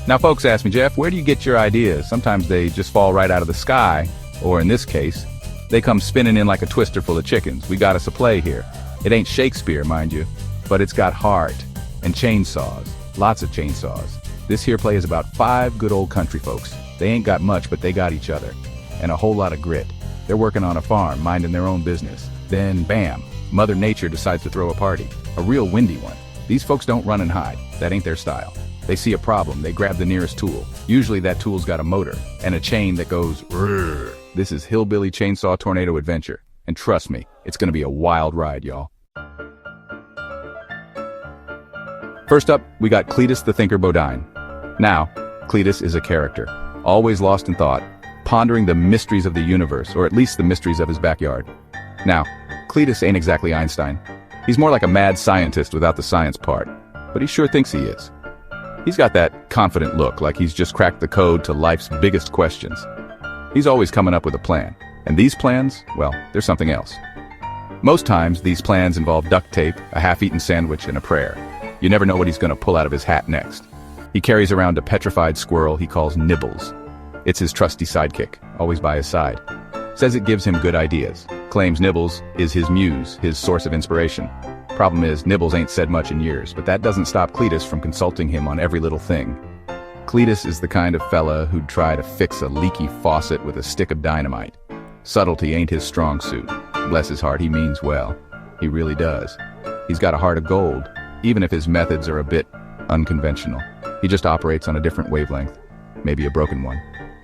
Now folks ask me, Jeff, where do you get your ideas? Sometimes they just fall right out of the sky, or in this case, they come spinning in like a twister full of chickens. We got us a play here. It ain't Shakespeare, mind you, but it's got heart and chainsaws, lots of chainsaws. This here play is about 5 good old country folks. They ain't got much, but they got each other, and a whole lot of grit. They're working on a farm, minding their own business. Then, bam, Mother Nature decides to throw a party, a real windy one. These folks don't run and hide. That ain't their style. They see a problem, they grab the nearest tool. Usually that tool's got a motor and a chain that goes rrrr. This is Hillbilly Chainsaw Tornado Adventure. And trust me, it's gonna be a wild ride, y'all. First up, we got Cletus the Thinker Bodine. Now, Cletus is a character, always lost in thought, pondering the mysteries of the universe, or at least the mysteries of his backyard. Now, Cletus ain't exactly Einstein. He's more like a mad scientist without the science part, but he sure thinks he is. He's got that confident look, like he's just cracked the code to life's biggest questions. He's always coming up with a plan, and these plans, well, they're something else. Most times, these plans involve duct tape, a half-eaten sandwich, and a prayer. You never know what he's gonna pull out of his hat next. He carries around a petrified squirrel he calls Nibbles. It's his trusty sidekick, always by his side. Says it gives him good ideas. Claims Nibbles is his muse, his source of inspiration. Problem is, Nibbles ain't said much in years, but that doesn't stop Cletus from consulting him on every little thing. Cletus is the kind of fella who'd try to fix a leaky faucet with a stick of dynamite. Subtlety ain't his strong suit. Bless his heart, he means well. He really does. He's got a heart of gold, even if his methods are a bit unconventional. He just operates on a different wavelength, maybe a broken one,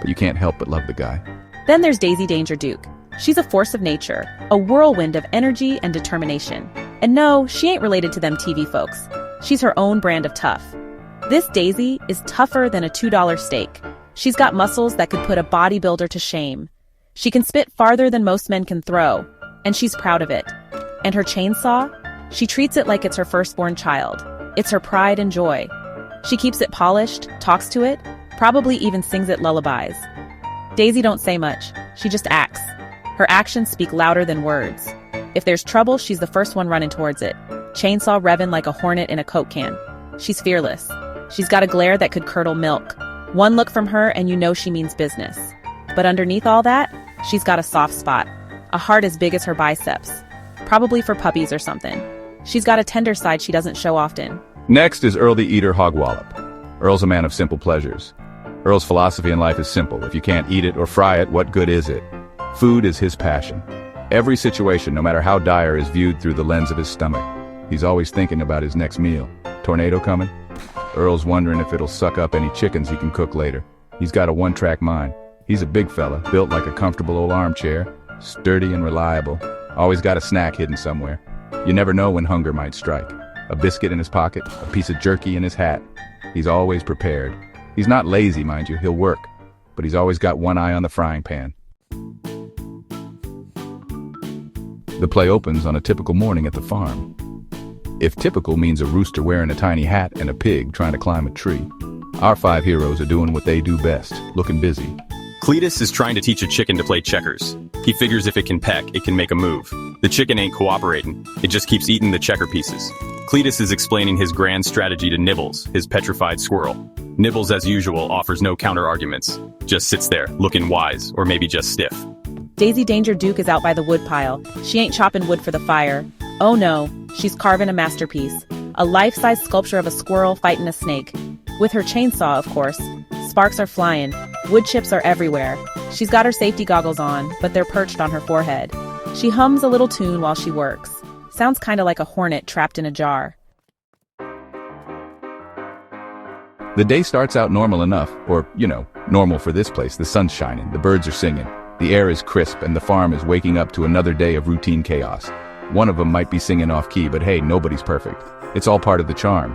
but you can't help but love the guy. Then there's Daisy Danger Duke. She's a force of nature, a whirlwind of energy and determination. And no, she ain't related to them TV folks. She's her own brand of tough. This Daisy is tougher than a $2 steak. She's got muscles that could put a bodybuilder to shame. She can spit farther than most men can throw, and she's proud of it. And her chainsaw? She treats it like it's her firstborn child. It's her pride and joy. She keeps it polished, talks to it, probably even sings it lullabies. Daisy don't say much, she just acts. Her actions speak louder than words. If there's trouble, she's the first one running towards it, chainsaw revving like a hornet in a Coke can. She's fearless. She's got a glare that could curdle milk. One look from her and you know she means business. But underneath all that, she's got a soft spot, a heart as big as her biceps. Probably for puppies or something. She's got a tender side she doesn't show often. Next is Earl the Eater Hogwallop. Earl's a man of simple pleasures. Earl's philosophy in life is simple. If you can't eat it or fry it, what good is it? Food is his passion. Every situation, no matter how dire, is viewed through the lens of his stomach. He's always thinking about his next meal. Tornado coming? Earl's wondering if it'll suck up any chickens he can cook later. He's got a one-track mind. He's a big fella, built like a comfortable old armchair, sturdy and reliable. Always got a snack hidden somewhere. You never know when hunger might strike. A biscuit in his pocket, a piece of jerky in his hat. He's always prepared. He's not lazy, mind you, he'll work. But he's always got one eye on the frying pan. The play opens on a typical morning at the farm. If typical means a rooster wearing a tiny hat and a pig trying to climb a tree, our 5 heroes are doing what they do best, looking busy. Cletus is trying to teach a chicken to play checkers. He figures if it can peck, it can make a move. The chicken ain't cooperating, it just keeps eating the checker pieces. Cletus is explaining his grand strategy to Nibbles, his petrified squirrel. Nibbles, as usual, offers no counter-arguments. Just sits there, looking wise, or maybe just stiff. Daisy Danger Duke is out by the woodpile. She ain't chopping wood for the fire. Oh no, she's carving a masterpiece. A life-size sculpture of a squirrel fighting a snake. With her chainsaw, of course. Sparks are flying. Wood chips are everywhere. She's got her safety goggles on, but they're perched on her forehead. She hums a little tune while she works. Sounds kinda like a hornet trapped in a jar. The day starts out normal enough, or, normal for this place. The sun's shining, the birds are singing. The air is crisp and the farm is waking up to another day of routine chaos. One of them might be singing off-key, but hey, nobody's perfect. It's all part of the charm.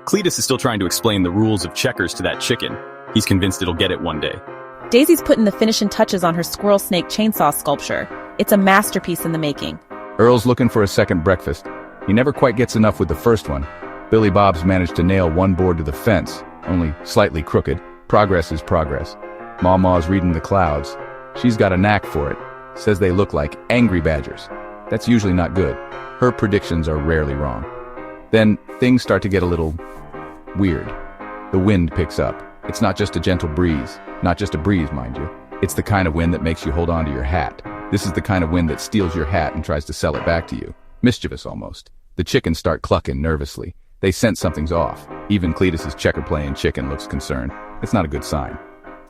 Cletus is still trying to explain the rules of checkers to that chicken. He's convinced it'll get it one day. Daisy's putting the finishing touches on her squirrel snake chainsaw sculpture. It's a masterpiece in the making. Earl's looking for a second breakfast. He never quite gets enough with the first one. Billy Bob's managed to nail one board to the fence, only slightly crooked. Progress is progress. Maw's reading the clouds. She's got a knack for it. Says they look like angry badgers. That's usually not good. Her predictions are rarely wrong. Then things start to get a little weird. The wind picks up. It's not just a gentle breeze, not just a breeze, mind you. It's the kind of wind that makes you hold on to your hat. This is the kind of wind that steals your hat and tries to sell it back to you. Mischievous almost. The chickens start clucking nervously. They sense something's off. Even Cletus's checker-playing chicken looks concerned. It's not a good sign.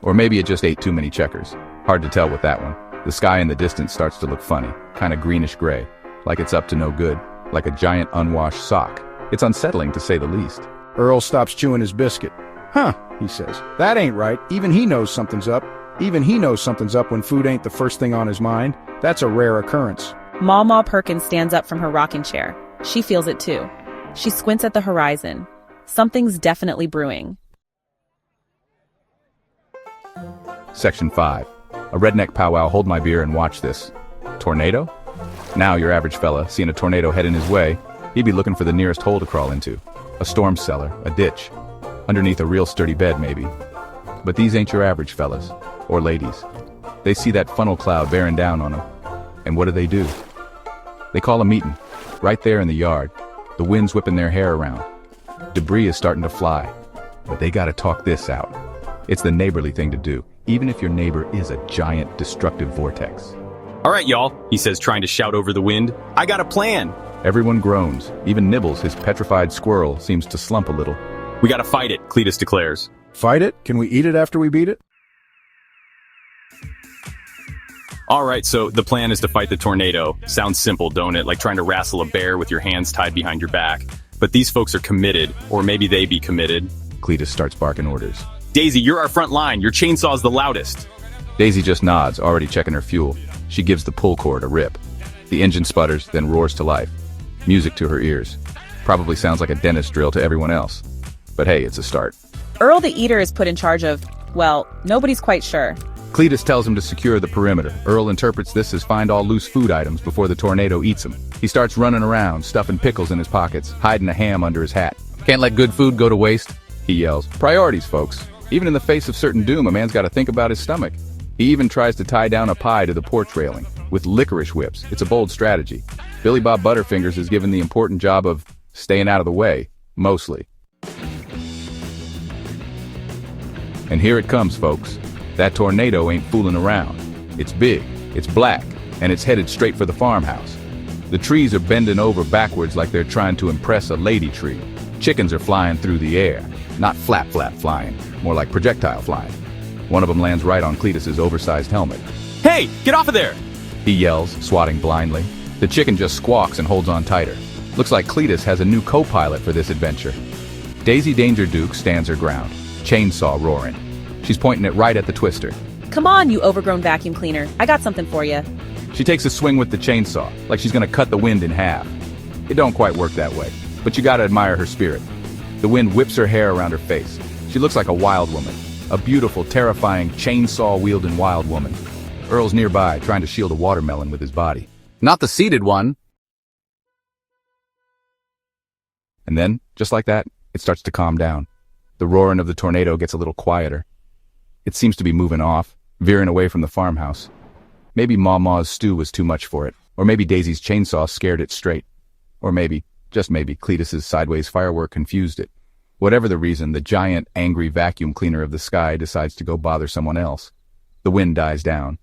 Or maybe it just ate too many checkers. Hard to tell with that one. The sky in the distance starts to look funny, kind of greenish-gray, like it's up to no good, like a giant unwashed sock. It's unsettling to say the least. Earl stops chewing his biscuit. Huh, he says. That ain't right. Even he knows something's up. Even he knows something's up when food ain't the first thing on his mind. That's a rare occurrence. Ma Perkins stands up from her rocking chair. She feels it too. She squints at the horizon. Something's definitely brewing. Section 5. A redneck powwow. Hold my beer and watch this. Tornado? Now your average fella, seeing a tornado heading his way, he'd be looking for the nearest hole to crawl into. A storm cellar, a ditch. Underneath a real sturdy bed, maybe. But these ain't your average fellas. Or ladies. They see that funnel cloud bearing down on them. And what do? They call a meeting. Right there in the yard. The wind's whipping their hair around. Debris is starting to fly. But they gotta talk this out. It's the neighborly thing to do, even if your neighbor is a giant destructive vortex. All right, y'all, he says, trying to shout over the wind. I got a plan. Everyone groans. Even Nibbles, his petrified squirrel, seems to slump a little. We gotta fight it, Cletus declares. Fight it? Can we eat it after we beat it? All right, so the plan is to fight the tornado. Sounds simple, don't it? Like trying to wrestle a bear with your hands tied behind your back. But these folks are committed, or maybe they be committed. Cletus starts barking orders. Daisy, you're our front line. Your chainsaw's the loudest. Daisy just nods, already checking her fuel. She gives the pull cord a rip. The engine sputters, then roars to life. Music to her ears. Probably sounds like a dentist drill to everyone else. But hey, it's a start. Earl the Eater is put in charge of, well, nobody's quite sure. Cletus tells him to secure the perimeter. Earl interprets this as find all loose food items before the tornado eats them. He starts running around, stuffing pickles in his pockets, hiding a ham under his hat. Can't let good food go to waste, he yells. Priorities, folks. Even in the face of certain doom, a man's got to think about his stomach. He even tries to tie down a pie to the porch railing with licorice whips. It's a bold strategy. Billy Bob Butterfingers is given the important job of staying out of the way, mostly. And here it comes, folks. That tornado ain't fooling around. It's big, it's black, and it's headed straight for the farmhouse. The trees are bending over backwards like they're trying to impress a lady tree. Chickens are flying through the air. Not flap flying, more like projectile flying. One of them lands right on Cletus's oversized helmet. Hey, get off of there! He yells, swatting blindly. The chicken just squawks and holds on tighter. Looks like Cletus has a new co-pilot for this adventure. Daisy Danger Duke stands her ground, chainsaw roaring. She's pointing it right at the twister. Come on, you overgrown vacuum cleaner. I got something for you. She takes a swing with the chainsaw, like she's gonna cut the wind in half. It don't quite work that way, but you gotta admire her spirit. The wind whips her hair around her face. She looks like a wild woman. A beautiful, terrifying, chainsaw-wielding wild woman. Earl's nearby, trying to shield a watermelon with his body. Not the seeded one! And then, just like that, it starts to calm down. The roaring of the tornado gets a little quieter. It seems to be moving off, veering away from the farmhouse. Maybe Ma's stew was too much for it, or maybe Daisy's chainsaw scared it straight. Or maybe, just maybe, Cletus's sideways firework confused it. Whatever the reason, the giant, angry vacuum cleaner of the sky decides to go bother someone else. The wind dies down.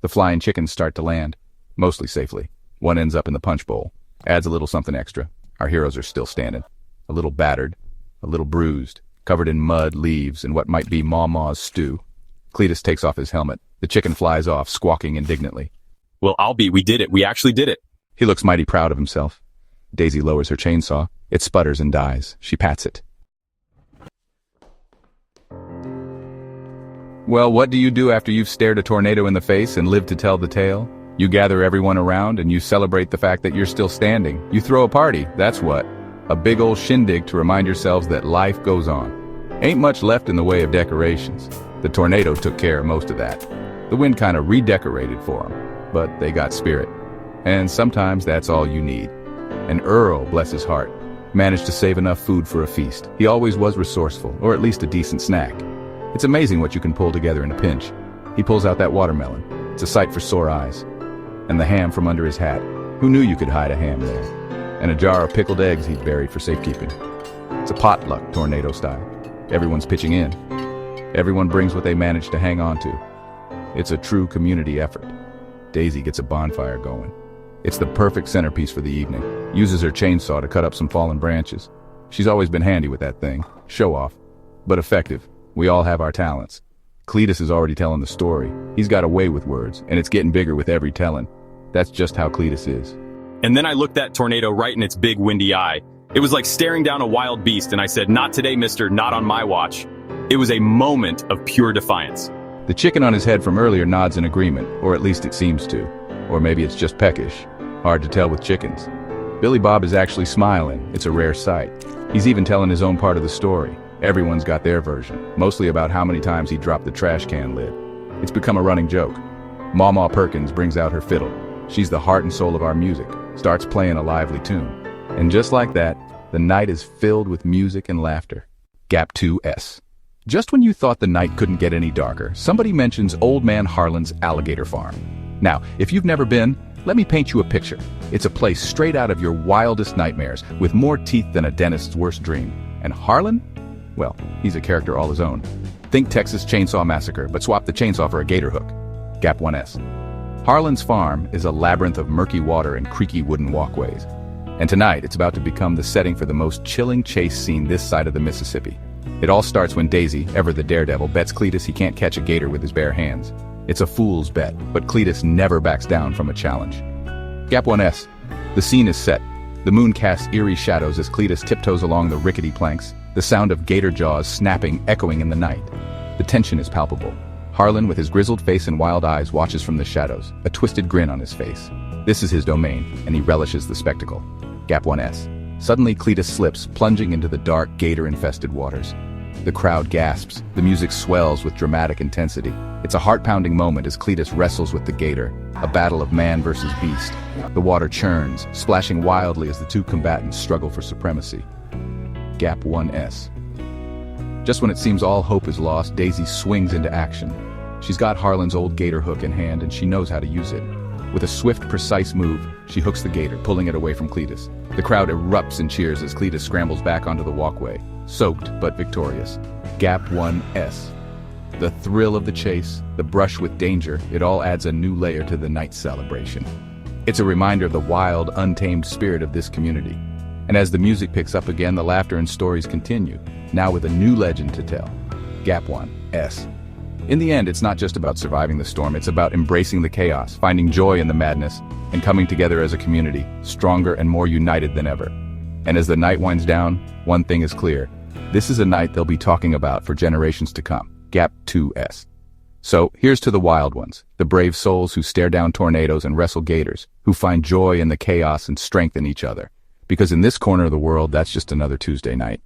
The flying chickens start to land, mostly safely. One ends up in the punch bowl. Adds a little something extra. Our heroes are still standing. A little battered, a little bruised, covered in mud, leaves, and what might be Ma's stew. Cletus takes off his helmet. The chicken flies off, squawking indignantly. Well, we did it. We actually did it. He looks mighty proud of himself. Daisy lowers her chainsaw. It sputters and dies. She pats it. Well, what do you do after you've stared a tornado in the face and lived to tell the tale? You gather everyone around and you celebrate the fact that you're still standing. You throw a party, that's what. A big old shindig to remind yourselves that life goes on. Ain't much left in the way of decorations. The tornado took care of most of that. The wind kind of redecorated for them, but they got spirit. And sometimes that's all you need. And Earl, bless his heart, managed to save enough food for a feast. He always was resourceful, or at least a decent snack. It's amazing what you can pull together in a pinch. He pulls out that watermelon. It's a sight for sore eyes. And the ham from under his hat. Who knew you could hide a ham there? And a jar of pickled eggs he'd buried for safekeeping. It's a potluck, tornado style. Everyone's pitching in. Everyone brings what they manage to hang on to. It's a true community effort. Daisy gets a bonfire going. It's the perfect centerpiece for the evening. Uses her chainsaw to cut up some fallen branches. She's always been handy with that thing. Show off. But effective. We all have our talents. Cletus is already telling the story. He's got a way with words, and it's getting bigger with every telling. That's just how Cletus is. And then I looked that tornado right in its big windy eye. It was like staring down a wild beast, and I said, "Not today, mister, not on my watch." It was a moment of pure defiance. The chicken on his head from earlier nods in agreement, or at least it seems to. Or maybe it's just peckish. Hard to tell with chickens. Billy Bob is actually smiling. It's a rare sight. He's even telling his own part of the story. Everyone's got their version, mostly about how many times he dropped the trash can lid. It's become a running joke. Mama Perkins brings out her fiddle. She's the heart and soul of our music, starts playing a lively tune. And just like that, the night is filled with music and laughter. Gap 2S. Just when you thought the night couldn't get any darker, somebody mentions Old Man Harlan's alligator farm. Now, if you've never been, let me paint you a picture. It's a place straight out of your wildest nightmares, with more teeth than a dentist's worst dream. And Harlan? Well, he's a character all his own. Think Texas Chainsaw Massacre, but swap the chainsaw for a gator hook. Gap 1S. Harlan's farm is a labyrinth of murky water and creaky wooden walkways. And tonight, it's about to become the setting for the most chilling chase scene this side of the Mississippi. It all starts when Daisy, ever the daredevil, bets Cletus he can't catch a gator with his bare hands. It's a fool's bet, but Cletus never backs down from a challenge. Gap 1S. The scene is set. The moon casts eerie shadows as Cletus tiptoes along the rickety planks, the sound of gator jaws snapping echoing in the night. The tension is palpable. Harlan, with his grizzled face and wild eyes, watches from the shadows, a twisted grin on his face. This is his domain, and he relishes the spectacle. Gap 1S. Suddenly, Cletus slips, plunging into the dark, gator-infested waters. The crowd gasps. The music swells with dramatic intensity. It's a heart-pounding moment as Cletus wrestles with the gator, a battle of man versus beast. The water churns, splashing wildly as the two combatants struggle for supremacy. Gap 1S. Just when it seems all hope is lost, Daisy swings into action. She's got Harlan's old gator hook in hand, and she knows how to use it. With a swift, precise move, she hooks the gator, pulling it away from Cletus. The crowd erupts in cheers as Cletus scrambles back onto the walkway, soaked but victorious. Gap 1S. The thrill of the chase, the brush with danger, it all adds a new layer to the night's celebration. It's a reminder of the wild, untamed spirit of this community. And as the music picks up again, the laughter and stories continue, now with a new legend to tell. Gap 1S. In the end, it's not just about surviving the storm, it's about embracing the chaos, finding joy in the madness, and coming together as a community, stronger and more united than ever. And as the night winds down, one thing is clear. This is a night they'll be talking about for generations to come. Gap 2S. So, here's to the wild ones, the brave souls who stare down tornadoes and wrestle gators, who find joy in the chaos and strength in each other. Because in this corner of the world, that's just another Tuesday night.